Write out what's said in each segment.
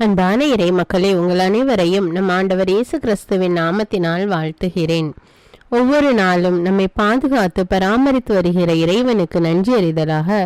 அன்பான இறை மக்களே, உங்கள் அனைவரையும் நம் ஆண்டவர் இயேசு கிறிஸ்துவின் நாமத்தினால் வாழ்த்துகிறேன். ஒவ்வொரு நாளும் நம்மை பாதுகாத்து பராமரித்து வருகிற இறைவனுக்கு நன்றி அறிதலாக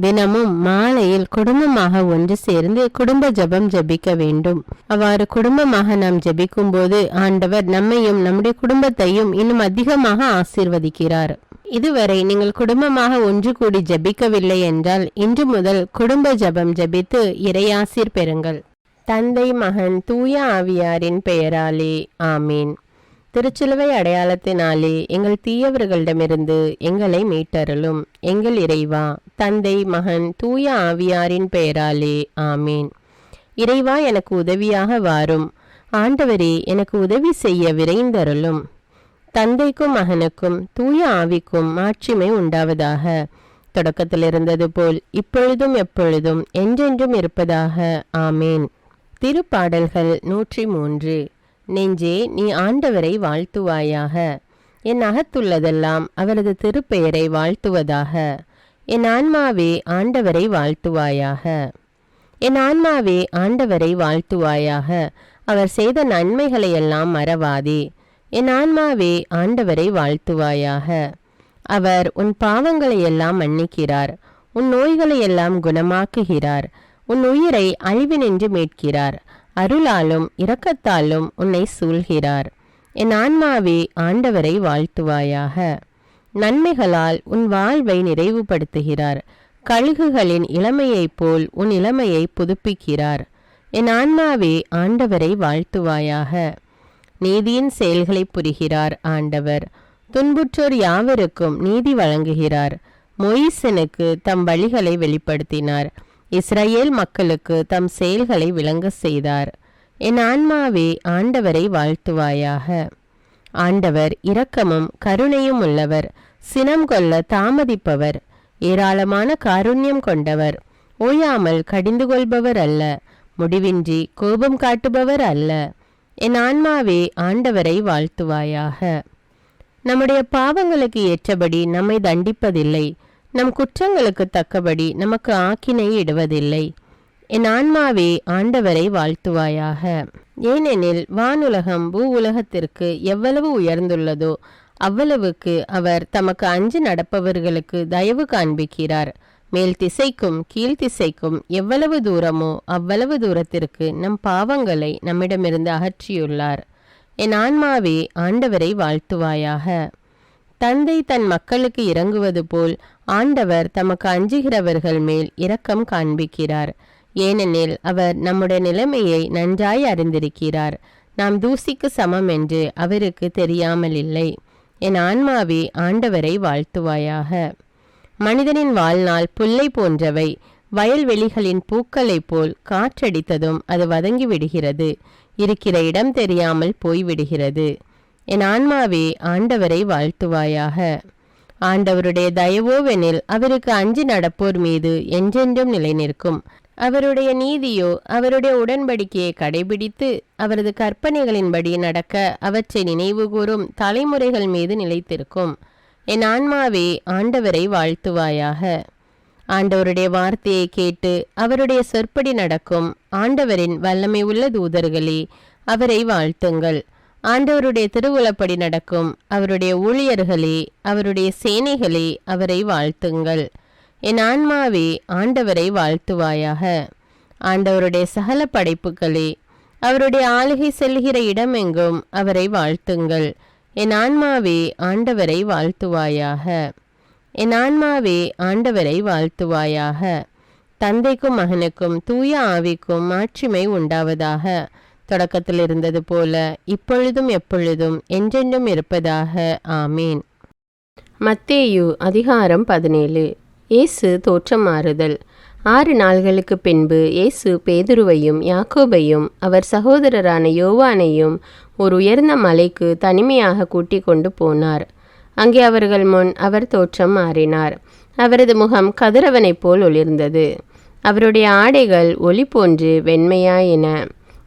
தினமும் மாலையில் குடும்பமாக ஒன்று சேர்ந்து குடும்ப ஜெபம் ஜெபிக்க வேண்டும். அவ்வாறு குடும்பமாக நாம் ஜெபிக்கும் போது ஆண்டவர் நம்மையும் நம்முடைய குடும்பத்தையும் இன்னும் அதிகமாக ஆசீர்வதிக்கிறார். இதுவரை நீங்கள் குடும்பமாக ஒன்று கூடி ஜெபிக்கவில்லை என்றால் இன்று முதல் குடும்ப ஜெபம் ஜெபித்து இறையாசீர் பெறுங்கள். தந்தை, மகன், தூய ஆவியாரின் பெயராலே ஆமீன். திருச்சிலுவை அடையாளத்தினாலே எங்கள் தீயவர்களிடமிருந்து எங்களை மீட்டருளும். எங்கள் இறைவா, தந்தை, மகன், தூய ஆவியாரின் பெயராலே ஆமீன். இறைவா, எனக்கு உதவியாக வாரும். ஆண்டவரே, எனக்கு உதவி செய்ய விரைந்தருளும். தந்தைக்கும் மகனுக்கும் தூய ஆவிக்கும் மாட்சிமை உண்டாவதாக. தொடக்கத்தில் இருந்தது போல் இப்பொழுதும் எப்பொழுதும் என்றென்றும் இருப்பதாக ஆமேன். திருப்பாடல்கள் 103. நெஞ்சே, நீ ஆண்டவரை வாழ்த்துவாயாக. என் அகத்துள்ளதெல்லாம் அவரது திருப்பெயரை வாழ்த்துவதாக. என் ஆன்மாவே ஆண்டவரை வாழ்த்துவாயாக. என் ஆன்மாவே ஆண்டவரை வாழ்த்துவாயாக. அவர் செய்த நன்மைகளையெல்லாம் மறவாதே. என் ஆன்மாவே ஆண்டவரை வாழ்த்துவாயாக. அவர் உன் பாவங்களையெல்லாம் மன்னிக்கிறார், உன் நோய்களையெல்லாம் குணமாக்குகிறார், உன் உயிரை அழிவினின்று மீட்கிறார், அருளாலும் இரக்கத்தாலும் உன்னை சூழ்கிறார். என் ஆன்மாவே ஆண்டவரை வாழ்த்துவாயாக. நன்மைகளால் உன் வாழ்வை நிறைவுபடுத்துகிறார், கழுகுகளின் இளமையைப் போல் உன் இளமையை புதுப்பிக்கிறார். என் ஆன்மாவே ஆண்டவரை வாழ்த்துவாயாக. நீதியின் செயல்களை புரிகிறார் ஆண்டவர், துன்புற்றோர் யாவருக்கும் நீதி வழங்குகிறார். மோயிசனுக்கு தம் வழிகளை வெளிப்படுத்தினார், இஸ்ரவேல் மக்களுக்கு தம் செயல்களை விளங்க செய்தார். என் ஆன்மாவே ஆண்டவரை வாழ்த்துவாயாக. ஆண்டவர் இரக்கமும் கருணையும் உள்ளவர், சினம் கொள்ள தாமதிப்பவர், ஏராளமான காருண்யம் கொண்டவர், ஓயாமல் கடிந்து கொள்பவர் அல்ல, முடிவின்றி கோபம் காட்டுபவர் அல்ல. என் ஆன்மாவே ஆண்டவரை வாழ்த்துவாயாக. நம்முடைய பாவங்களுக்கு ஏற்றபடி நம்மை தண்டிப்பதில்லை, நம் குற்றங்களுக்கு தக்கபடி நமக்கு ஆக்கினை இடுவதில்லை. என் ஆன்மாவே ஆண்டவரை வாழ்த்துவாயாக. ஏனெனில் வானுலகம் பூ உலகத்திற்கு எவ்வளவு உயர்ந்துள்ளதோ அவ்வளவுக்கு அவர் தமக்கு அஞ்சு நடப்பவர்களுக்கு தயவு காண்பிக்கிறார். மேல் திசைக்கும் கீழ்த்திசைக்கும் எவ்வளவு தூரமோ அவ்வளவு தூரத்திற்கு நம் பாவங்களை நம்மிடமிருந்து அகற்றியுள்ளார். என் ஆன்மாவே ஆண்டவரை வாழ்த்துவாயாக. தந்தை தன் மக்களுக்கு இரங்குவது போல் ஆண்டவர் தமக்கு அஞ்சுகிறவர்கள் மேல் இரக்கம் காண்பிக்கிறார். ஏனெனில் அவர் நம்முடைய நிலைமையை நன்றாய் அறிந்திருக்கிறார். நாம் தூசிக்கு சமம் என்று அவருக்கு தெரியாமல் இல்லை. என் ஆன்மாவே ஆண்டவரை வாழ்த்துவாயாக. மனிதனின் வாழ்நாள் புல்லை போன்றவை, வயல்வெளிகளின் பூக்களைப் போல் காற்றடித்ததும் அது வதங்கி விடுகிறது, இருக்கிற இடம் தெரியாமல் போய்விடுகிறது. என் ஆன்மாவே ஆண்டவரை வாழ்த்துவாயாக. ஆண்டவருடைய தயவோவெனில் அவருக்கு அஞ்சி நடப்போர் மீது என்றென்றும் நிலை நிற்கும். அவருடைய நீதியோ அவருடைய உடன்படிக்கையை கடைபிடித்து அவரது கற்பனைகளின்படி நடக்க அவற்றை நினைவு கூறும் தலைமுறைகள் மீது நிலைத்திருக்கும். என் ஆன்மாவே ஆண்டவரை வாழ்த்துவாயாக. ஆண்டவருடைய வார்த்தையை கேட்டு அவருடைய சொற்படி நடக்கும் ஆண்டவரின் வல்லமை உள்ள தூதர்களே, அவரை வாழ்த்துங்கள். ஆண்டவருடைய திருவுளப்படி நடக்கும் அவருடைய ஊழியர்களே, அவருடைய சேனைகளே, அவரை வாழ்த்துங்கள். என் ஆன்மாவே ஆண்டவரை வாழ்த்துவாயாக. ஆண்டவருடைய சகல படைப்புகளே, அவருடைய ஆளுகை செல்கிற இடமெங்கும் அவரை வாழ்த்துங்கள். என் ஆன்மாவே ஆண்டவரை வாழ்த்துவாயாக. என் ஆன்மாவே ஆண்டவரை வாழ்த்துவாயாக. தந்தைக்கும் மகனுக்கும் தூய ஆவிக்கும் மாட்சிமை உண்டாவதாக. தொடக்கத்தில் இருந்தது போல இப்பொழுதும் எப்பொழுதும் என்றென்றும் இருப்பதாக ஆமீன். மத்தேயு அதிகாரம் 17. இயேசு தோற்றம் மாறுதல். 6 நாள்களுக்கு பின்பு இயேசு பேதுருவையும் யாக்கோபையும் அவர் சகோதரரான யோவானையும் ஒரு உயர்ந்த மலைக்கு தனிமையாக கூட்டிக் கொண்டு போனார். அங்கே அவர்கள் முன் அவர் தோற்றம் மாறினார். அவரது முகம் கதிரவனைப் போல் ஒளிர்ந்தது. அவருடைய ஆடைகள் ஒளி போன்று வெண்மையாயின.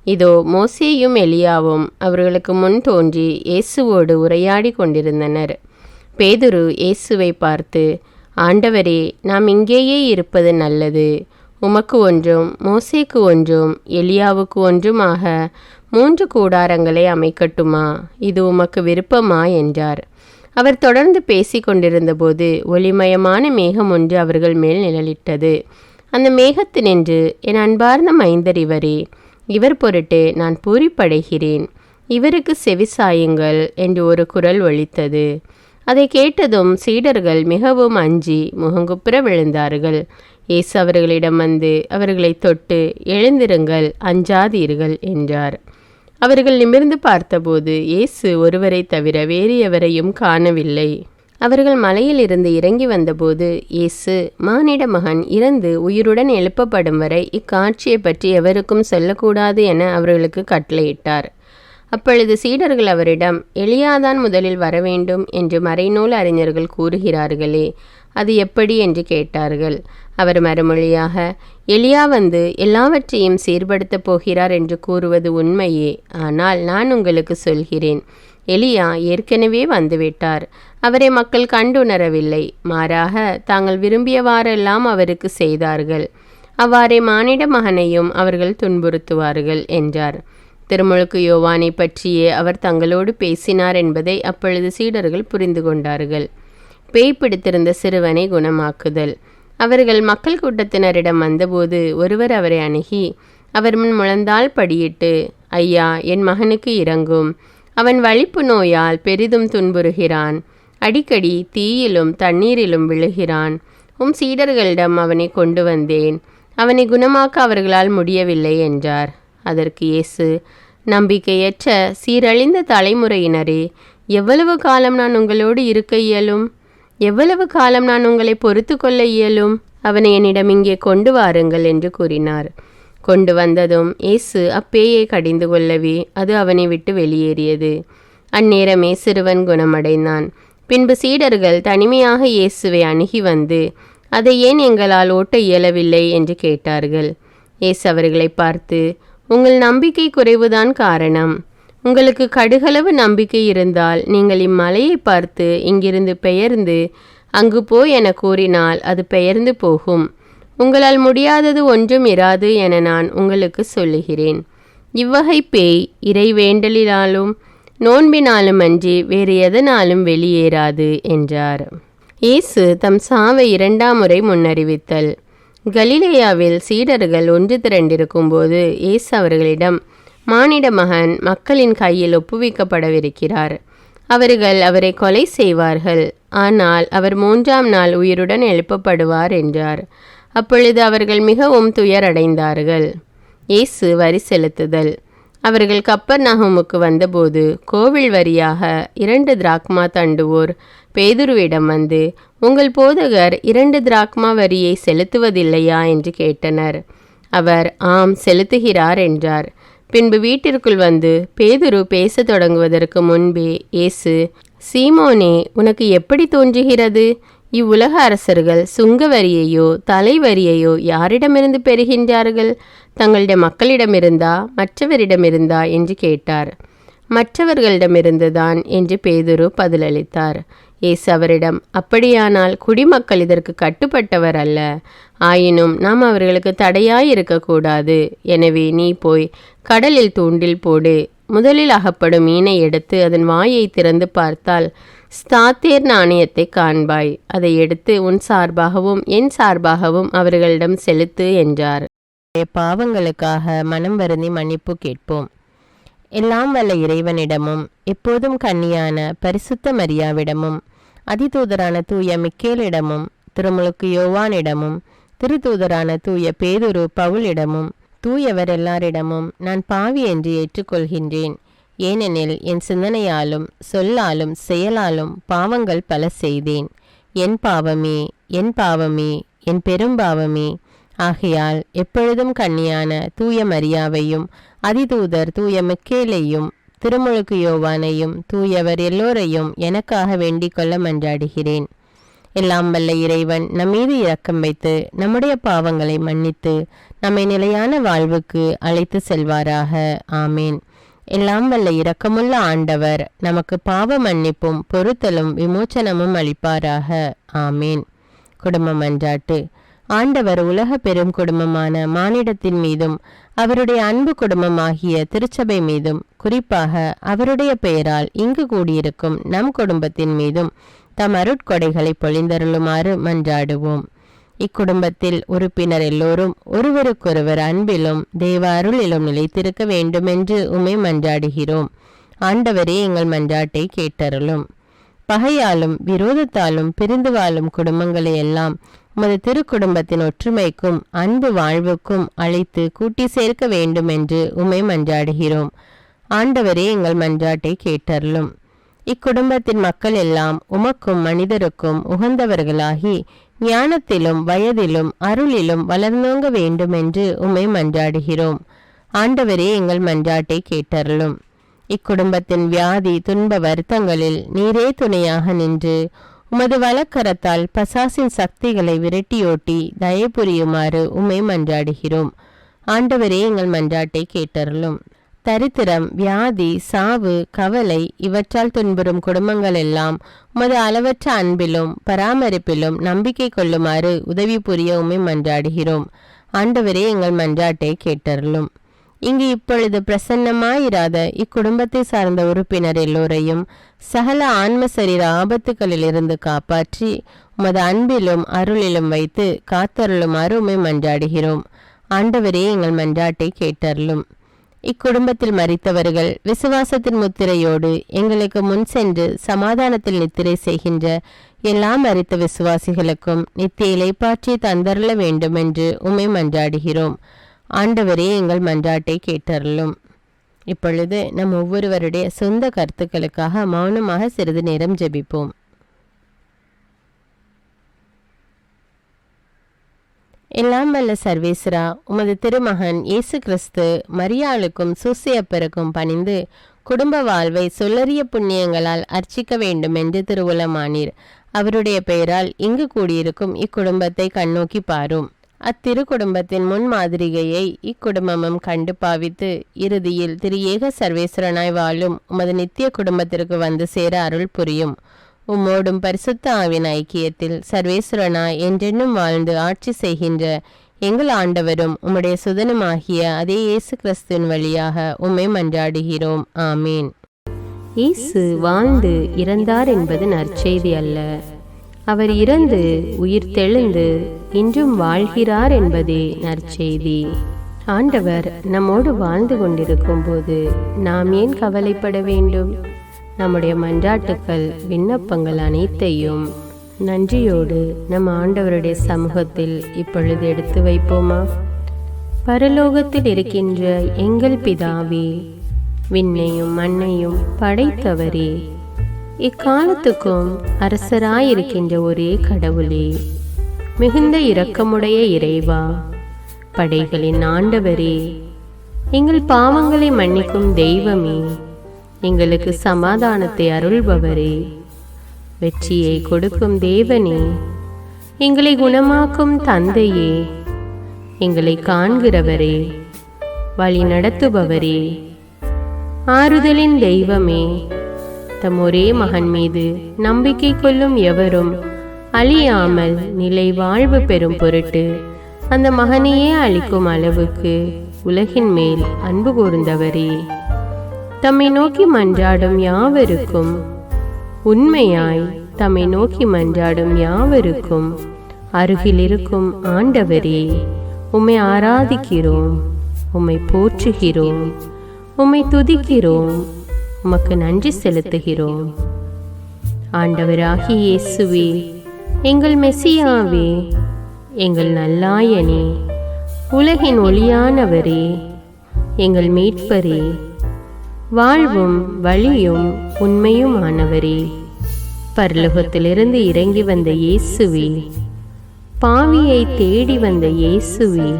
இதோ மோசேயும் எலியாவும் அவர்களுக்கு முன் தோன்றி இயேசுவோடு உரையாடி கொண்டிருந்தனர். பேதுரு இயேசுவை பார்த்து, ஆண்டவரே, நாம் இங்கேயே இருப்பது நல்லது. உமக்கு ஒன்றும், மோசேக்கு ஒன்றும், எலியாவுக்கு ஒன்றுமாக 3 கூடாரங்களை அமைக்கட்டுமா? இது உமக்கு விருப்பமா என்றார். அவர் தொடர்ந்து பேசி கொண்டிருந்தபோது ஒளிமயமான மேகம் ஒன்று அவர்கள் மேல் நிழலிட்டது. அந்த மேகத்தினின்று, என் அன்பார்ந்த மைந்தர் இவரே, இவர் பொருட்டு நான் பூரிப்படைகிறேன், இவருக்கு செவிசாயுங்கள் என்று ஒரு குரல் ஒலித்தது. அதை கேட்டதும் சீடர்கள் மிகவும் அஞ்சி முகங்குப்புற விழுந்தார்கள். இயேசு அவர்களிடம் வந்து அவர்களை தொட்டு, எழுந்திருங்கள், அஞ்சாதீர்கள் என்றார். அவர்கள் நிமிர்ந்து பார்த்தபோது இயேசு ஒருவரை தவிர வேறு எவரையும் காணவில்லை. அவர்கள் மலையில் இருந்து இறங்கி வந்தபோது இயேசு, மானிட மகன் இறந்து உயிருடன் எழுப்பப்படும் வரை இக்காட்சியை பற்றி எவருக்கும் சொல்லக்கூடாது என அவர்களுக்கு கட்டளையிட்டார். அப்பொழுது சீடர்கள் அவரிடம், எலியாதான் முதலில் வரவேண்டும் என்று மறைநூல் அறிஞர்கள் கூறுகிறார்களே, அது எப்படி என்று கேட்டார்கள். அவர் மறுமொழியாக, எலியா வந்து எல்லாவற்றையும் சீர்படுத்தப் போகிறார் என்று கூறுவது உண்மையே. ஆனால் நான் உங்களுக்கு சொல்கிறேன், எலியா ஏற்கனவே வந்துவிட்டார். அவரை மக்கள் கண்டுணரவில்லை. மாறாக தாங்கள் விரும்பியவாறெல்லாம் அவருக்கு செய்தார்கள். அவ்வாறே மானிட மகனையும் அவர்கள் துன்புறுத்துவார்கள் என்றார். திருமுழுக்கு யோவானை பற்றியே அவர் தங்களோடு பேசினார் என்பதை அப்பொழுது சீடர்கள் புரிந்து கொண்டார்கள். பேய் பிடித்திருந்த சிறுவனை குணமாக்குதல். அவர்கள் மக்கள் கூட்டத்தினரிடம் வந்தபோது ஒருவர் அவரை அணுகி அவர் முன் முழந்தாள் படியிட்டு, ஐயா, என் மகனுக்கு இரங்கும். அவன் வலிப்பு நோயால் பெரிதும் துன்புறுகிறான். அடிக்கடி தீயிலும் தண்ணீரிலும் விழுகிறான். சீடர்களிடம் அவனை கொண்டு வந்தேன். அவனை குணமாக்க அவர்களால் முடியவில்லை என்றார். அதற்கு இயேசு, நம்பிக்கையற்ற சீரழிந்த தலைமுறையினரே, எவ்வளவு காலம் நான் உங்களோடு இருக்க இயலும்? எவ்வளவு காலம் நான் உங்களை பொறுத்து கொள்ள இயலும்? அவனை என்னிடம் இங்கே கொண்டு வாருங்கள் என்று கூறினார். கொண்டு வந்ததும் இயேசு அப்பேயை கடிந்து கொள்ளவே அது அவனை விட்டு வெளியேறியது. அந்நேரமே சிறுவன் குணமடைந்தான். பின்பு சீடர்கள் தனிமையாக இயேசுவை அணுகி வந்து, அதை ஏன் எங்களால் ஓட்ட இயலவில்லை என்று கேட்டார்கள். இயேசு அவர்களை பார்த்து, உங்கள் நம்பிக்கை குறைவுதான் காரணம். உங்களுக்கு கடுகளவு நம்பிக்கை இருந்தால் நீங்கள் இம்மலையை பார்த்து இங்கிருந்து பெயர்ந்து அங்கு போய் என கூறினால் அது பெயர்ந்து போகும். உங்களால் முடியாதது ஒன்றும் இராது என நான் உங்களுக்கு சொல்லுகிறேன். இவ்வகை பேய் இறை வேண்டலினாலும் நோன்பினாலும் அன்றி வேறு எதனாலும் வெளியேறாது என்றார். இயேசு தம் சாவை 2ஆம் முறை முன்னறிவித்தல். கலிலேயாவில் சீடர்கள் ஒன்று திரண்டிருக்கும்போது இயேசு அவர்களிடம், மானிட மகன் மக்களின் கையில் ஒப்புவிக்கப்படவிருக்கிறார். அவர்கள் அவரை கொலை செய்வார்கள். ஆனால் அவர் 3ஆம் நாள் உயிருடன் எழுப்பப்படுவார் என்றார். அப்பொழுது அவர்கள் மிகவும் துயரடைந்தார்கள். இயேசு வரி செலுத்துதல். அவர்கள் கப்பர்நகூமுக்கு வந்தபோது கோவில் வரியாக 2 திராக்மா தண்டுவோர் பேதுருவிடம் வந்து, உங்கள் போதகர் 2 திராக்மா வரியை செலுத்துவதில்லையா என்று கேட்டனர். அவர், ஆம், செலுத்துகிறார் என்றார். பின்பு வீட்டிற்குள் வந்து பேதுரு பேச தொடங்குவதற்கு முன்பே இயேசு, சீமோனே, உனக்கு எப்படி தோன்றுகிறது? இவ்வுலக அரசர்கள் சுங்க வரியையோ தலைவரியையோ யாரிடமிருந்து பெறுகின்றார்கள்? தங்களுடைய மக்களிடமிருந்தா மற்றவரிடமிருந்தா என்று கேட்டார். மற்றவர்களிடமிருந்துதான் என்று பேதுரு பதிலளித்தார். இயேசு அவரிடம், அப்படியானால் குடிமக்கள் இதற்கு கட்டுப்பட்டவர் அல்ல. ஆயினும் நாம் அவர்களுக்கு தடையாய் இருக்கக்கூடாது. எனவே நீ போய் கடலில் தூண்டில் போடு. முதலில் அகப்படும் மீனை எடுத்து அதன் வாயை திறந்து பார்த்தால் ஸ்தாத்தேர் நாணயத்தை காண்பாய். அதை எடுத்து உன் சார்பாகவும் என் சார்பாகவும் அவர்களிடம் செலுத்து என்றார். பாவங்களுக்காக மனம் வருந்தி மன்னிப்பு கேட்போம். எல்லாம் வல்ல இறைவனிடமும் எப்போதும் கன்னியான பரிசுத்த மரியாவிடமும் அதிதூதரான தூய மிக்கேலிடமும் திருமுழுக்கு யோவானிடமும் திருத்தூதரான தூய பேதுரு பவுலிடமும் தூயவர் எல்லாரிடமும் நான் பாவி என்று ஏற்றுக்கொள்கின்றேன். ஏனெனில் என் சிந்தனையாலும் சொல்லாலும் செயலாலும் பாவங்கள் பல செய்தேன். என் பாவமே, என் பாவமே, என் பெரும்பாவமே. ஆகையால் எப்பொழுதும் கன்னியான தூய மரியாவையும் அதிதூதர் தூய மிக்கேலையும் திருமுழுக்கு யோவானையும் தூயவர் எல்லோரையும் எனக்காக வேண்டிக் கொள்ள மன்றாடுகிறேன். எல்லாம் வல்ல இறைவன் நம்மீது இரக்கம் வைத்து நம்முடைய பாவங்களை மன்னித்து நம்மை நிலையான வாழ்வுக்கு அழைத்து செல்வாராக. ஆமேன். எல்லாம் வல்ல இரக்கமுள்ள ஆண்டவர் நமக்கு பாவ மன்னிப்பும் பொறுத்தலும் விமோச்சனமும் அளிப்பாராக. ஆமேன். குடும்ப மன்றாட்டு. ஆண்டவர் உலக பெரும் குடும்பமான மானிடத்தின் மீதும் அவருடைய அன்பு குடும்பமாகிய திருச்சபை மீதும் குறிப்பாக அவருடைய பெயரால் இங்கு கூடியிருக்கும் நம் குடும்பத்தின் மீதும் தம் அருட்கொடைகளை பொழிந்தருளுமாறு மன்றாடுவோம். இக்குடும்பத்தில் உறுப்பினர் எல்லோரும் ஒருவருக்கொருவர் அன்பிலும் தேவ அருளிலும் நிலைத்திருக்க வேண்டுமென்று உம்மை மன்றாடுகிறோம். ஆண்டவரே, எங்கள் மன்றாட்டை கேட்டருளும். பகையாலும் விரோதத்தாலும் பிரிந்து வாழும் குடும்பங்களை எல்லாம் உமது திருக்குடும்பத்தின் ஒற்றுமைக்கும் அன்பு வாழ்வுக்கும் அழைத்து கூட்டி சேர்க்க வேண்டும் என்று உம்மை மன்றாடுகிறோம். ஆண்டவரே, எங்கள் மன்றாட்டை கேட்டருளும். இக்குடும்பத்தின் மக்கள் எல்லாம் உமக்கும் மனிதருக்கும் உகந்தவர்களாகி ஞானத்திலும் வயதிலும் அருளிலும் வளர்ந்தோங்க வேண்டும் என்று உம்மை மன்றாடுகிறோம். ஆண்டவரே, எங்கள் மன்றாட்டை கேட்டருளும். இக்குடும்பத்தின் வியாதி துன்ப வருத்தங்களில் நீரே துணையாக நின்று உமது வலக்கரத்தால் பசாசின் சக்திகளை விரட்டியோட்டி தயை புரியுமாறு உம்மை மன்றாடுகிறோம். ஆண்டவரே, எங்கள் மன்றாட்டை கேட்டருளும். தரித்திரம், வியாதி, சாவு, கவலை இவற்றால் துன்புறும் குடும்பங்கள் எல்லாம் உமது அளவற்ற அன்பிலும் பராமரிப்பிலும் நம்பிக்கை கொள்ளுமாறு உதவி புரிய உம்மை மன்றாடுகிறோம். ஆண்டவரே, எங்கள் மன்றாட்டை கேட்டருளும். இங்கு இப்பொழுது பிரசன்னமாயிராத இக்குடும்பத்தை சார்ந்த உறுப்பினர் எல்லோரையும் சகல ஆன்ம சரீர ஆபத்துகளிலிருந்து காப்பாற்றி உமது அன்பிலும் அருளிலும் வைத்து காத்தருளுமாறு உம்மை மன்றாடுகிறோம். ஆண்டவரே, எங்கள் மன்றாட்டை கேட்டருளும். இக்குடும்பத்தில் மரித்தவர்கள் விசுவாசத்தின் முத்திரையோடு எங்களுக்கு முன் சென்று சமாதானத்தில் நித்திரை செய்கின்ற எல்லா மரித்த விசுவாசிகளுக்கும் நித்திய இளைப்பாற்றி தந்தருள வேண்டும் என்று உம்மை மன்றாடுகிறோம். ஆண்டவரே, எங்கள் மன்றாட்டை கேட்டருளும். இப்பொழுது நம் ஒவ்வொருவருடைய சொந்த கருத்துக்களுக்காக மௌனமாக சிறிது நேரம் ஜெபிப்போம். எல்லாம் வல்ல சர்வேஸ்வரா, உமது திருமகன் இயேசு கிறிஸ்து மரியாளுக்கும் சூசையப்பருக்கும் பணிந்து குடும்ப வாழ்வை சொல்லறிய புண்ணியங்களால் அர்ச்சிக்க வேண்டும் என்று திருவுளமானீர். அவருடைய பெயரால் இங்கு கூடியிருக்கும் இக்குடும்பத்தை கண்ணோக்கி பாரும். அத்திரு குடும்பத்தின் முன் மாதிரிகையை இக்குடும்பமும் கண்டு பாவித்து இறுதியில் திரு ஏக சர்வேஸ்வரனாய் வாழும் உமது நித்திய குடும்பத்திற்கு வந்து சேர அருள் புரியும். உம்மோடும் பரிசுத்த ஆவின் ஐக்கியத்தில் சர்வேஸ்வரனாய் என்றென்னும் வாழ்ந்து ஆட்சி செய்கின்ற எங்கள் ஆண்டவரும் உம்முடைய சுதனுமாகிய அதே இயேசு கிறிஸ்துவின் வழியாக உம்மை மன்றாடுகிறோம். ஆமீன். இயேசு வாழ்ந்து இறந்தார் என்பது நற்செய்தி அல்ல. அவர் இறந்து உயிர் தெழுந்து இன்றும் வாழ்கிறார் என்பதே நற்செய்தி. ஆண்டவர் நம்மோடு வாழ்ந்து கொண்டிருக்கும் போது நாம் ஏன் கவலைப்பட வேண்டும்? நம்முடைய மன்றாட்டுக்கள் விண்ணப்பங்கள் அனைத்தையும் நன்றியோடு நம் ஆண்டவருடைய சமூகத்தில் இப்பொழுது எடுத்து வைப்போமா? பரலோகத்தில் இருக்கின்ற எங்கள் பிதாவே, விண்ணையும் மண்ணையும் படைத்தவரே, இக்காலத்துக்கும் அரசராயிருக்கின்ற ஒரே கடவுளே, மிகுந்த இரக்கமுடைய இறைவா, படைகளின் ஆண்டவரே, எங்கள் பாவங்களை மன்னிக்கும் தெய்வமே, எங்களுக்கு சமாதானத்தை அருள்பவரே, வெற்றியை கொடுக்கும் தேவனே, எங்களை குணமாக்கும் தந்தையே, எங்களை காண்கிறவரே, வழி நடத்துபவரே, ஆறுதலின் தெய்வமே, தம் ஒரே மகன் மீது நம்பிக்கை கொள்ளும் எவரும் அழியாமல் நிலை வாழ்வு பெறும் பொருட்டு அந்த மகனையே அளிக்கும் அளவுக்கு உலகின் மேல் அன்பு கூர்ந்தவரே, தம்மை நோக்கி மன்றாடும் யாவருக்கும் உண்மையாய் தம்மை நோக்கி மன்றாடும் யாவருக்கும் அருகில் இருக்கும் ஆண்டவரே, உம்மை ஆராதிக்கிறோம், உம்மை போற்றுகிறோம், உம்மை துதிக்கிறோம், உமக்கு நன்றி செலுத்துகிறோம். ஆண்டவராகிய இயேசுவே, எங்கள் மெசியாவே, எங்கள் நல்லாயனே, உலகின் ஒளியானவரே, எங்கள் மீட்பரே, வாழ்வும் வழியும் உண்மையுமானவரே, பரலோகத்திலிருந்து இறங்கி வந்த இயேசுவே, பாவியை தேடி வந்த இயேசுவே,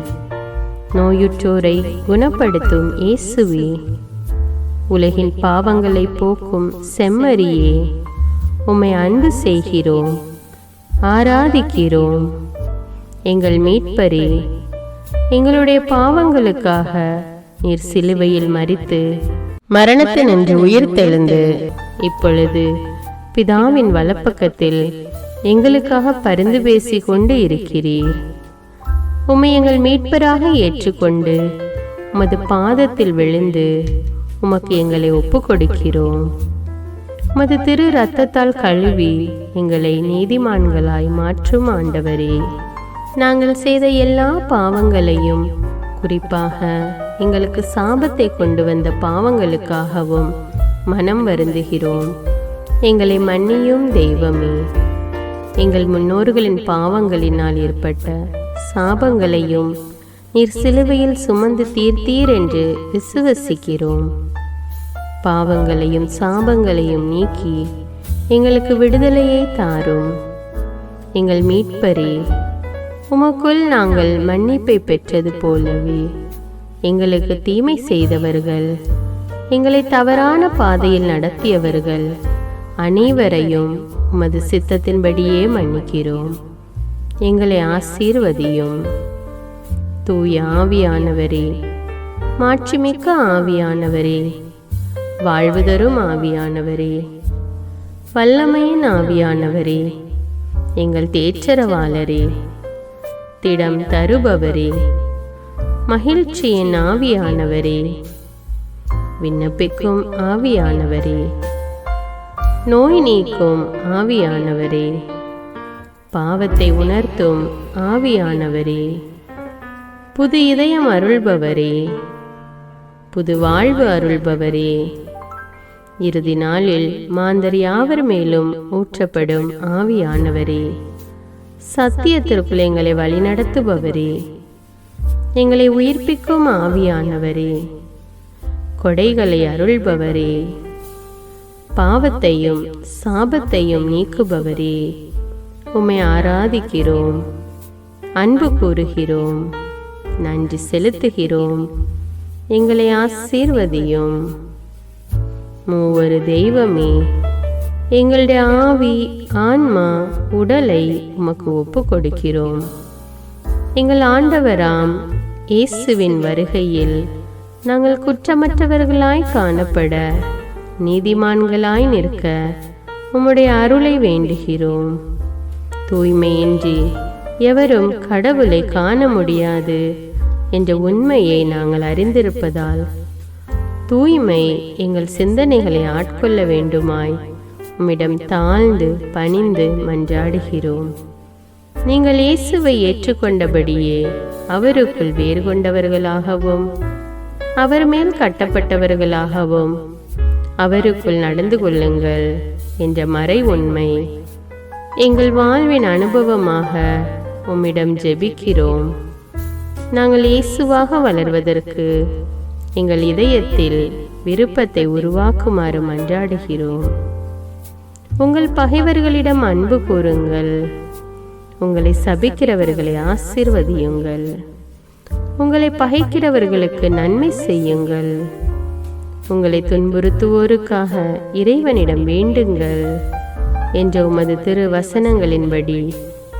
நோயுற்றோரை குணப்படுத்தும் இயேசுவே, உலகின் பாவங்களை போக்கும் செம்மறியே, உம்மை அன்பு செய்கிறோம், ஆராதிக்கிறோம். எங்கள் மீட்பரே, எங்களுடைய பாவங்களுக்காக நீர் சிலுவையில் மரித்து மரணத்தினின்று உயிர் தெழுந்து இப்பொழுது பிதாவின் வலப்பக்கத்தில் எங்களுக்காக பரிந்து பேசி கொண்டு இருக்கிறீர். உம்மை எங்கள் மீட்பராக ஏற்றுக்கொண்டு உமது பாதத்தில் விழுந்து உமக்கு எங்களை ஒப்பு கொடுக்கிறோம். உமது திரு இரத்தத்தால் கழுவி எங்களை நீதிமான்களாய் மாற்றும் ஆண்டவரே, நாங்கள் செய்த எல்லா பாவங்களையும், குறிப்பாக எங்களுக்கு சாபத்தை கொண்டு வந்த பாவங்களுக்காகவும் மனம் வருந்துகிறோம். எங்களை மன்னியும் தெய்வமே. எங்கள் முன்னோர்களின் பாவங்களினால் ஏற்பட்ட சாபங்களையும் நீர் சிலுவையில் சுமந்து தீர்த்தீர் என்று விசுவசிக்கிறோம். பாவங்களையும் சாபங்களையும் நீக்கி எங்களுக்கு விடுதலையை தாரும். எங்கள் மீட்பரே, உமக்குள் நாங்கள் மன்னிப்பை பெற்றது போலவே எங்களுக்கு தீமை செய்தவர்கள், எங்களை தவறான பாதையில் நடத்தியவர்கள் அனைவரையும் உமது சித்தத்தின்படியே மன்னிக்கிறோம். எங்களை ஆசீர்வதியும். தூய ஆவியானவரே, மாட்சிமிக்க ஆவியானவரே, வாழ்வு தரும் ஆவியானவரே, வல்லமையின் ஆவியானவரே, எங்கள் தேற்றரவாளரே, திடம் தருபவரே, மகிழ்ச்சியின் ஆவியானவரே, விண்ணப்பிக்கும் ஆவியானவரே, நோய் நீக்கும் ஆவியானவரே, பாவத்தை உணர்த்தும் ஆவியானவரே, புது இதயம் அருள்பவரே, புது வாழ்வு அருள்பவரே, இறுதி நாளில் மாந்தர் யாவர் மேலும் ஊற்றப்படும் ஆவியானவரே, சத்தியத்திற்குள் எங்களை வழிநடத்துபவரே, எங்களை உயிர்ப்பிக்கும் ஆவியானவரே, கொடைகளை அருள்பவரே, பாவத்தையும் சாபத்தையும் நீக்குபவரே, உம்மை ஆராதிக்கிறோம், அன்பு கூறுகிறோம், நன்றி செலுத்துகிறோம். எங்களை ஆசீர்வதியும். மூவரு தெய்வமே, எங்களுடைய ஆவி, ஆன்மா, உடலை உமக்கு ஒப்பு கொடுக்கிறோம். எங்கள் ஆண்டவராம் இயேசுவின் வருகையில் நாங்கள் குற்றமற்றவர்களாய் காணப்பட, நீதிமான்களாய் நிற்க உம்முடைய அருளை வேண்டுகிறோம். தூய்மையின்றி எவரும் கடவுளை காண முடியாது என்ற உண்மையை நாங்கள் அறிந்திருப்பதால் தூய்மை எங்கள் சிந்தனைகளை ஆட்கொள்ள வேண்டுமாய் உம்மிடம் தாழ்ந்து பணிந்து மன்றாடுகிறோம். நீங்கள் இயேசுவை ஏற்றுக்கொண்டபடியே அவருக்குள் வேறு கொண்டவர்களாகவும் அவர் மேல் கட்டப்பட்டவர்களாகவும் அவருக்குள் நடந்து கொள்ளுங்கள் என்ற மறை உண்மை எங்கள் வாழ்வின் அனுபவமாக உம்மிடம் ஜெபிக்கிறோம். நாங்கள் இயேசுவாக வளர்வதற்கு எங்கள் இதயத்தில் விருப்பத்தை உருவாக்குமாறு மன்றாடுகிறோம். உங்கள் பகைவர்களிடம் அன்பு கூறுங்கள். உங்களை சபிக்கிறவர்களை ஆசீர்வதியுங்கள். உங்களை பகைக்கிறவர்களுக்கு நன்மை செய்யுங்கள். உங்களை துன்புறுத்துவோருக்காக இறைவனிடம் வேண்டுங்கள் என்ற உமது திரு வசனங்களின்படி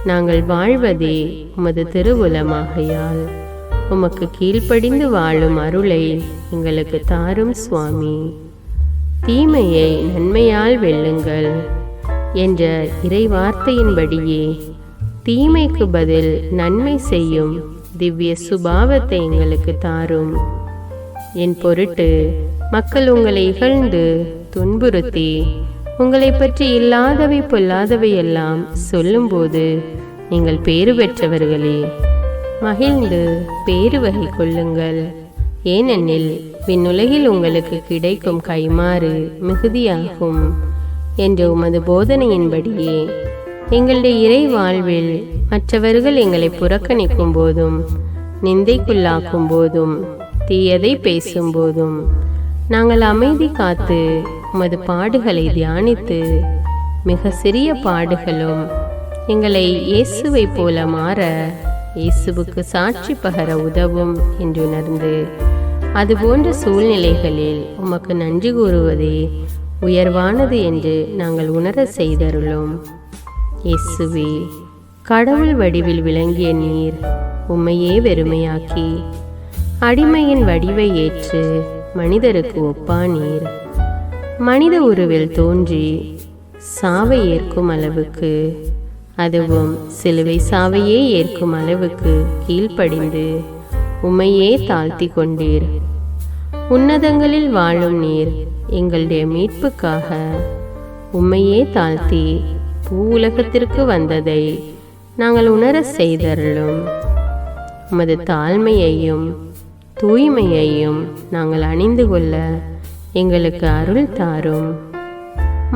நாங்கள் வாழ்வதே உமது திருவுலமாகையால் உமக்கு கீழ்ப்படிந்து வாழும் அருளை எங்களுக்கு தாரும் சுவாமி. தீமையை நன்மையால் வெல்லுங்கள் என்ற இறை வார்த்தையின்படியே தீமைக்கு பதில் நன்மை செய்யும் திவ்ய சுபாவத்தை எங்களுக்கு தாரும். என் பொருட்டு மக்கள் உங்களை இகழ்ந்து துன்புறுத்தி உங்களை பற்றி இல்லாதவை பொல்லாதவை எல்லாம் சொல்லும்போது நீங்கள் பேறு பெற்றவர்களே, மகிழ்ந்து பேறு வகை கொள்ளுங்கள். ஏனெனில் விண்ணுலகில் உங்களுக்கு கிடைக்கும் கைமாறு மிகுதியாகும் என்ற உமது போதனையின்படியே எங்களுடைய இறை வாழ்வில் மற்றவர்கள் எங்களை புறக்கணிக்கும் போதும் நிந்தைக்குள்ளாக்கும் போதும் தீயதை பேசும்போதும் நாங்கள் அமைதி காத்து உமது பாடுகளை தியானித்து மிக சிறிய பாடுகளும் எங்களை இயேசுவை போல மாற இயேசுவுக்கு சாட்சி பகர உதவும் என்றுணர்ந்து அதுபோன்ற சூழ்நிலைகளில் உமக்கு நன்றி கூறுவதே உயர்வானது என்று நாங்கள் உணர செய்தருளும். இயேசுவே, கடவுள் வடிவில் விளங்கிய நீர் உம்மையே வெறுமையாக்கி அடிமையின் வடிவை ஏற்று மனிதருக்கு ஒப்பானீர். மனித உருவில் தோன்றி சாவை ஏற்கும் அளவுக்கு அதுவும் சிலுவை சாவையே ஏற்கும் அளவுக்கு கீழ்ப்படிந்து உம்மையே தாழ்த்தி கொண்டீர். உன்னதங்களில் வாழும் நீர் எங்களுடைய மீட்புக்காக உம்மையே தாழ்த்தி பூவுலகத்திற்கு வந்ததை நாங்கள் உணர செய்தருளும். உமது தாழ்மையையும் தூய்மையையும் நாங்கள் அணிந்து கொள்ள எங்களுக்கு அருள் தாரும்.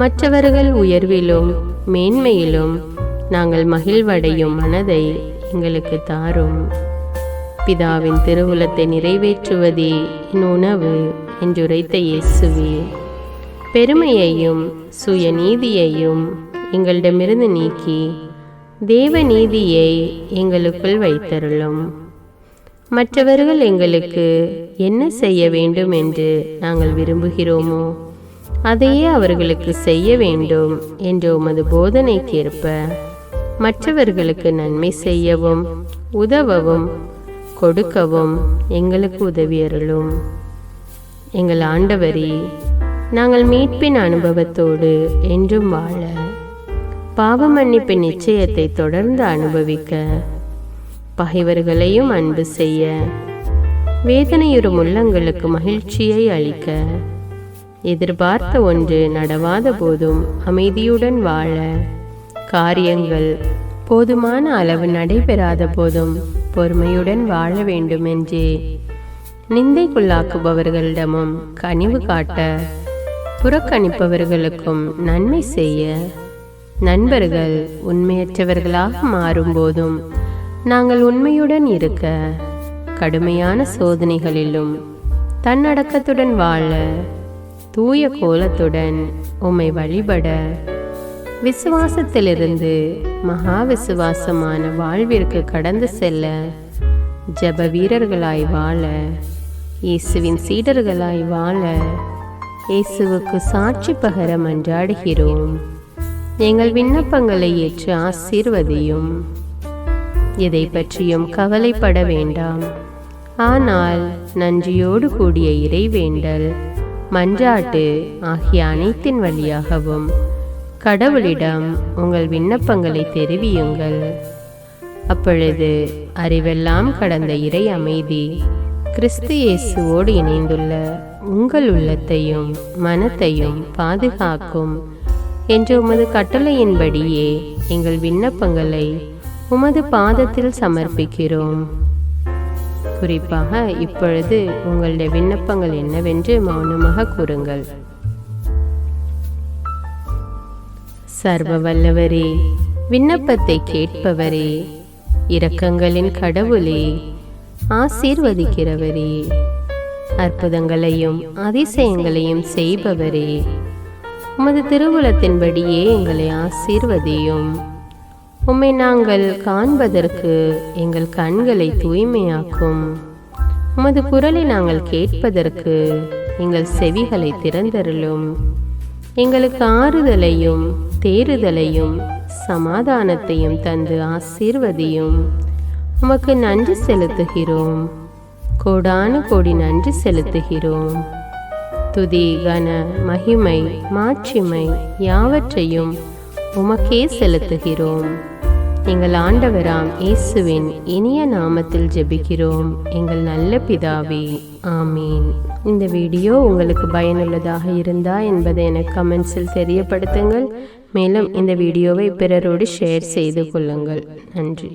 மற்றவர்கள் உயர்விலும் மேன்மையிலும் நாங்கள் மகிழ்வடையும் மனதை எங்களுக்கு தாரும். பிதாவின் திருவுளத்தை நிறைவேற்றுவதே என் உணவு என்றுரைத்த இயேசுவே, பெருமையையும் சுயநீதியையும் எங்களிடமிருந்து நீக்கி தேவ நீதியை எங்களுக்குள் வைத்தருளும். மற்றவர்கள் எங்களுக்கு என்ன செய்ய வேண்டும் என்று நாங்கள் விரும்புகிறோமோ அதையே அவர்களுக்கு செய்ய வேண்டும் என்ற உமது போதனைக்கேற்ப மற்றவர்களுக்கு நன்மை செய்யவும் உதவவும் கொடுக்கவும் எங்களுக்கு உதவியருளும். எங்கள் ஆண்டவரே, நாங்கள் மீட்பின் அனுபவத்தோடு என்றும் வாழ, பாவ மன்னிப்பின் நிச்சயத்தை தொடர்ந்து அனுபவிக்க, பகைவர்களையும் அன்பு செய்ய, வேதனையுறும் உள்ளங்களுக்கு மகிழ்ச்சியை அளிக்க, எதிர்பார்த்த ஒன்று நடவாத போதும் அமைதியுடன் வாழ, காரியங்கள் போதுமான அளவு நடைபெறாத போதும் பொறுமையுடன் வாழ வேண்டும் என்றே நிந்தைக்குள்ளாக்குபவர்களிடமும் கனிவு காட்ட, புறக்கணிப்பவர்களுக்கும் நன்மை செய்ய, நண்பர்கள் உண்மையற்றவர்களாக மாறும்போதும் நாங்கள் உண்மையுடன் இருக்க, கடுமையான சோதனைகளிலும் தன்னடக்கத்துடன் வாழ, தூய கோலத்துடன் உம்மை வழிபட, விசுவாசத்திலிருந்து மகா விசுவாசமான வாழ்விற்கு கடந்து செல்ல, ஜப வீரர்களாய் வாழ, இயேசுவின் சீடர்களாய் வாழ, இயேசுவுக்கு சாட்சி பகர மன்றாடுகிறோம். எங்கள் விண்ணப்பங்களை ஏற்று ஆசீர்வதியும். எதை பற்றியும் கவலைப்பட வேண்டாம். ஆனால் நன்றியோடு கூடிய இறைவேண்டல், மன்றாட்டு ஆகிய அனைத்தின் வழியாகவும் கடவுளிடம் உங்கள் விண்ணப்பங்களை தெரிவியுங்கள். அப்பொழுது அறிவெல்லாம் கடந்த இறை அமைதி கிறிஸ்து இயேசுவோடு இணைந்துள்ள உங்கள் உள்ளத்தையும் மனத்தையும் பாதுகாக்கும் என்ற உமது கட்டளையின்படியே எங்கள் விண்ணப்பங்களை உமது பாதத்தில் சமர்ப்பிக்கிறோம். குறிப்பாக இப்பொழுது உங்களுடைய விண்ணப்பங்கள் என்னவென்று மௌனமாக கூறுங்கள். சர்வ வல்லவரே, விண்ணப்பத்தை கேட்பவரே, இரக்கங்களின் கடவுளே, ஆசீர்வதிக்கிறவரே, அற்புதங்களையும் அதிசயங்களையும் செய்பவரே, உமது திருவுளத்தின்படியே எங்களை ஆசீர்வதியும். உம்மை நாங்கள் காண்பதற்கு எங்கள் கண்களை தூய்மையாக்கும். உமது குரலை நாங்கள் கேட்பதற்கு எங்கள் செவிகளை திறந்தருளும். எங்களுக்கு ஆறுதலையும் தேறுதலையும் சமாதானத்தையும் தந்து ஆசீர்வதியும். உமக்கு நன்றி செலுத்துகிறோம். கோடானு கோடி நன்றி செலுத்துகிறோம். துதி, கன, மகிமை, மாட்சிமை யாவற்றையும் உமக்கே செலுத்துகிறோம். எங்கள் ஆண்டவராம் இயேசுவின் இனிய நாமத்தில் ஜெபிக்கிறோம் எங்கள் நல்ல பிதாவே, ஆமீன். இந்த வீடியோ உங்களுக்கு பயனுள்ளதாக இருந்தா என்பதை எனக்கு கமெண்ட்ஸில் தெரியப்படுத்துங்கள். மேலும் இந்த வீடியோவை பிறரோடு ஷேர் செய்து கொள்ளுங்கள். நன்றி.